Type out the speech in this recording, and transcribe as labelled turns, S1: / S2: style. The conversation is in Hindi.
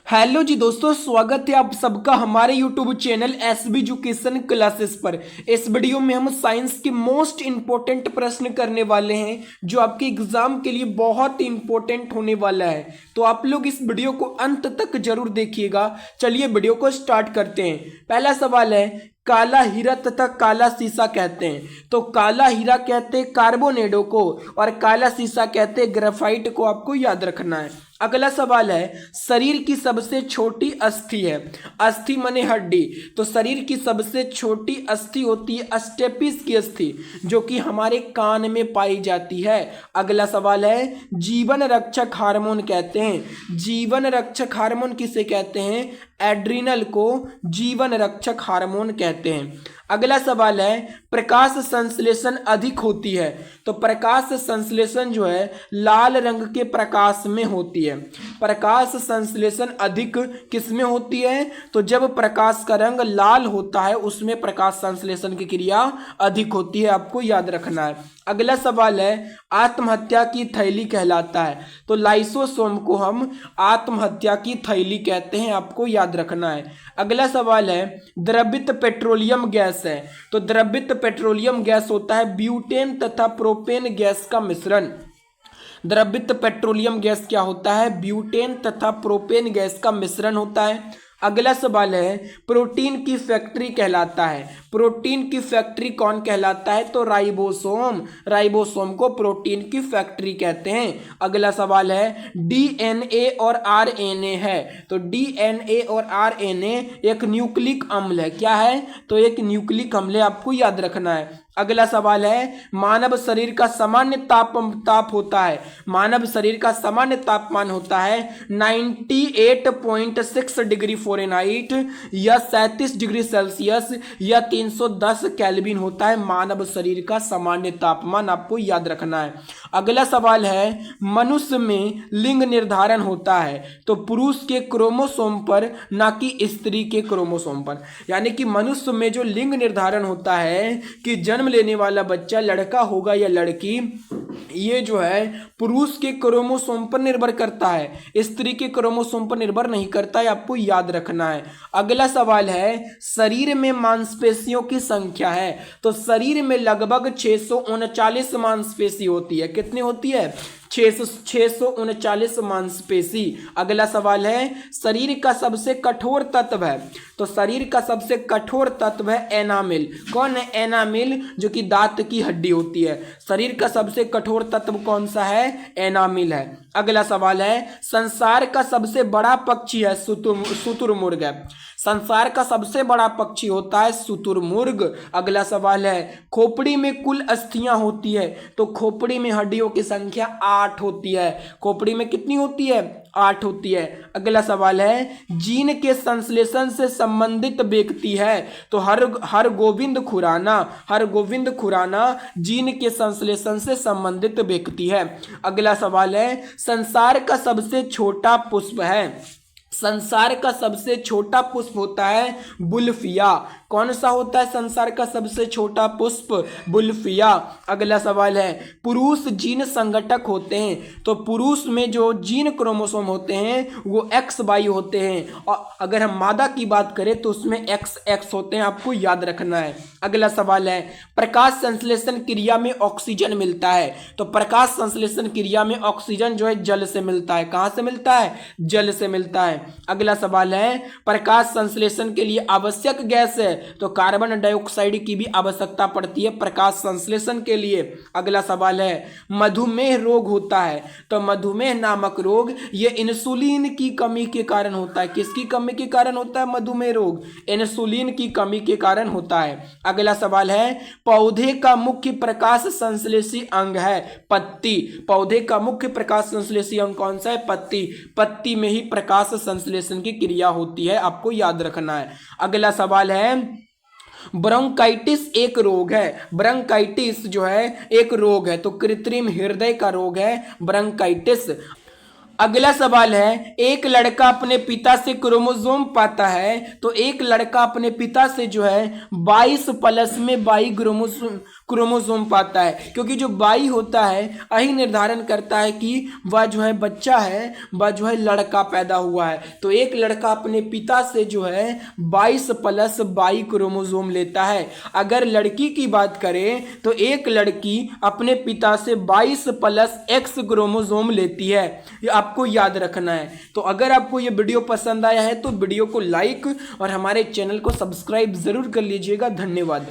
S1: हेलो जी दोस्तों, स्वागत है आप सबका हमारे YouTube channel SB education classes पर। इस वीडियो में हम साइंस के मोस्ट इंपॉर्टेंट प्रश्न करने वाले हैं जो आपके एग्जाम के लिए बहुत इंपॉर्टेंट होने वाला है। तो आप लोग इस वीडियो को अंत तक जरूर देखिएगा। चलिए वीडियो को स्टार्ट करते हैं। पहला सवाल है, काला हीरा तथा काला शीशा कहते हैं। तो काला हीरा कहते हैं कार्बोनेडो को और काला शीशा कहते हैं ग्रेफाइट को। आपको याद रखना है। अगला सवाल है, शरीर की सबसे छोटी अस्थि है। अस्थि माने हड्डी। तो शरीर की सबसे छोटी अस्थि होती है स्टेपिस की अस्थि, जो कि हमारे कान में पाई जाती है। अगला सवाल है, जीवन रक्षक हार्मोन कहते हैं। जीवन रक्षक हार्मोन किसे कहते हैं? एड्रिनल को जीवन रक्षक हार्मोन कहते हैं। अगला सवाल है, प्रकाश संश्लेषण अधिक होती है। तो प्रकाश संश्लेषण जो है लाल रंग के प्रकाश में होती है। प्रकाश संश्लेषण अधिक किस में होती है? तो जब प्रकाश का रंग लाल होता है उसमें प्रकाश संश्लेषण की क्रिया अधिक होती है। आपको याद रखना है। अगला सवाल है, आत्महत्या की थैली कहलाता है। तो लाइसोसोम को हम आत्महत्या की थैली कहते हैं। आपको याद रखना है। अगला सवाल है, द्रवित पेट्रोलियम गैस है। तो द्रवित पेट्रोलियम गैस होता है ब्यूटेन तथा प्रोपेन गैस का मिश्रण। द्रवित पेट्रोलियम गैस क्या होता है? ब्यूटेन तथा प्रोपेन गैस का मिश्रण होता है। अगला सवाल है, प्रोटीन की फैक्ट्री कहलाता है। प्रोटीन की फैक्ट्री कौन कहलाता है? तो राइबोसोम। राइबोसोम को प्रोटीन की फैक्ट्री कहते हैं। अगला सवाल है, डीएनए और आरएनए है। तो डीएनए और आरएनए एक न्यूक्लिक अम्ल है। क्या है? तो एक न्यूक्लिक अम्ल है। आपको याद रखना है। अगला सवाल है, मानव शरीर का सामान्य ताप होता है। मानव शरीर का सामान्य तापमान होता है 98.6 डिग्री फ़ारेनहाइट या 37 डिग्री सेल्सियस या 310 केल्विन होता है मानव शरीर का सामान्य तापमान। आपको याद रखना है। अगला सवाल है, मनुष्य में लिंग निर्धारण होता है। तो पुरुष के क्रोमोसोम पर, ना कि स्त्री के क्रोमोसोम पर। यानी कि मनुष्य में जो लिंग निर्धारण होता है कि जन्म लेने वाला बच्चा लड़का होगा या लड़की, ये जो है पुरुष के क्रोमोसोम पर निर्भर करता है, स्त्री के क्रोमोसोम पर निर्भर नहीं करता है। आपको याद रखना है। अगला सवाल है, शरीर में मांसपेशियों की संख्या है। तो शरीर में लगभग 639 मांसपेशी होती है। कितनी होती है? 639 मांसपेशी। अगला सवाल है, शरीर का सबसे कठोर तत्व है। तो शरीर का सबसे कठोर तत्व है एनामिल। कौन है? एनामिल, जो कि दांत की हड्डी होती है। शरीर का सबसे कठोर तत्व कौन सा है? एनामिल है। अगला सवाल है, संसार का सबसे बड़ा पक्षी है शुतुरमुर्ग है। संसार का सबसे बड़ा पक्षी होता है शुतुरमुर्ग। अगला सवाल है, खोपड़ी में कुल अस्थियां होती है। तो खोपड़ी में हड्डियों की संख्या 8 होती है। खोपड़ी में कितनी होती है? 8 होती है। अगला सवाल है, जीन के संश्लेषण से संबंधित व्यक्ति है। तो हर गोविंद खुराना जीन के संश्लेषण से संबंधित व्यक्ति है। अगला सवाल है, संसार का सबसे छोटा पुष्प है। संसार का सबसे छोटा पुष्प होता है बुल्फिया। कौन सा होता है संसार का सबसे छोटा पुष्प? बुल्फिया। अगला सवाल है, पुरुष जीन संघटक होते हैं। तो पुरुष में जो जीन क्रोमोसोम होते हैं वो XY होते हैं, और अगर हम मादा की बात करें तो उसमें XX होते हैं। आपको याद रखना है। अगला सवाल है, प्रकाश संश्लेषण क्रिया में ऑक्सीजन मिलता है। तो प्रकाश संश्लेषण क्रिया में ऑक्सीजन जो है जल से मिलता है। कहां से मिलता है? जल से मिलता है। अगला सवाल है, प्रकाश संश्लेषण के लिए आवश्यक गैस है। तो कार्बन डाइऑक्साइड की भी आवश्यकता पड़ती है प्रकाश संश्लेषण के लिए। अगला सवाल है, मधुमेह रोग होता है। तो मधुमेह नामक रोग ये इंसुलिन की कमी के कारण होता है। किसकी कमी के कारण होता है मधुमेह रोग? इंसुलिन की कमी के कारण होता है। अगला सवाल है, पौधे का मुख्य प्रकाश संश्लेषी अंग है पत्ती। पौधे का मुख्य प्रकाश संश्लेषी अंग कौन सा है? पत्ती। पत्ती में ही प्रकाश संश्लेषण की क्रिया होती है। आपको याद रखना है। अगला सवाल है, ब्रोंकाइटिस एक रोग है। ब्रोंकाइटिस जो है एक रोग है। तो कृत्रिम हृदय का रोग है ब्रोंकाइटिस। अगला सवाल है, एक लड़का अपने पिता से क्रोमोसोम पाता है, तो एक लड़का अपने पिता से जो है 22 प्लस में 22 क्रोमोसोम पाता है, क्योंकि जो 22 होता है यही निर्धारण करता है कि वह जो है बच्चा है, वह जो है लड़का पैदा हुआ है। तो एक लड़का अपने पिता से जो है 22 प्लस 22 क्रोमोसोम लेता है। अगर लड़की की बात करें तो एक लड़की अपने पिता से 22 प्लस X क्रोमोसोम लेती है, ये आपको याद रखना है। तो अगर आपको ये वीडियो पसंद आया है तो वीडियो को लाइक और हमारे चैनल को सब्सक्राइब जरूर कर लीजिएगा। धन्यवाद।